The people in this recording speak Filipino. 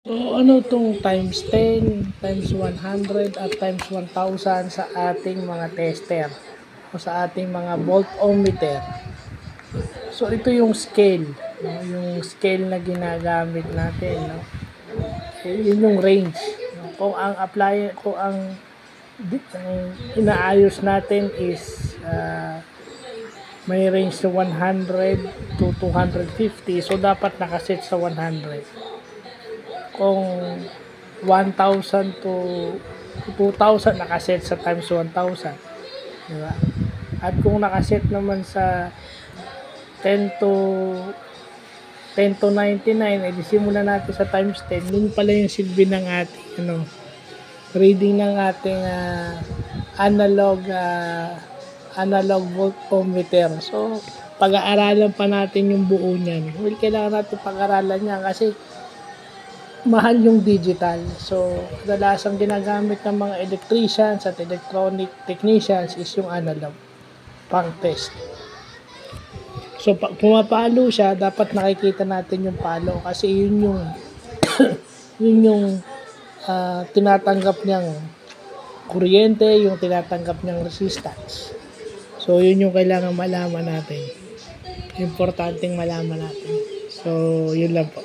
So, ano tong times 10, times 100, at times 1,000 sa ating mga tester o sa ating mga voltometer. So, ito yung scale, no? Yung scale na ginagamit natin, no? Yun yung range. No? Kung ang inaayos natin is may range sa 100 to 250, so dapat nakaset sa 100. Kung 1,000 to 2,000, nakaset sa times 1,000, di ba? At kung nakaset naman sa 10 to 99, edi simulan natin sa times 10. Yun pala yung silbi ng ating reading ng ating analog voltmeter. So, pag-aaralan pa natin yung buo niyan. Well, kailangan natin pag-aralan niya kasi mahal yung digital. So, kadalasang ginagamit ng mga electricians at electronic technicians is yung analog pang test. So, pag pumapalo siya, dapat nakikita natin yung palo kasi yun yung yun yung tinatanggap niyang kuryente, yung tinatanggap niyang resistance. So, yun yung kailangan malaman natin. Importanteng malaman natin. So, yun lang po.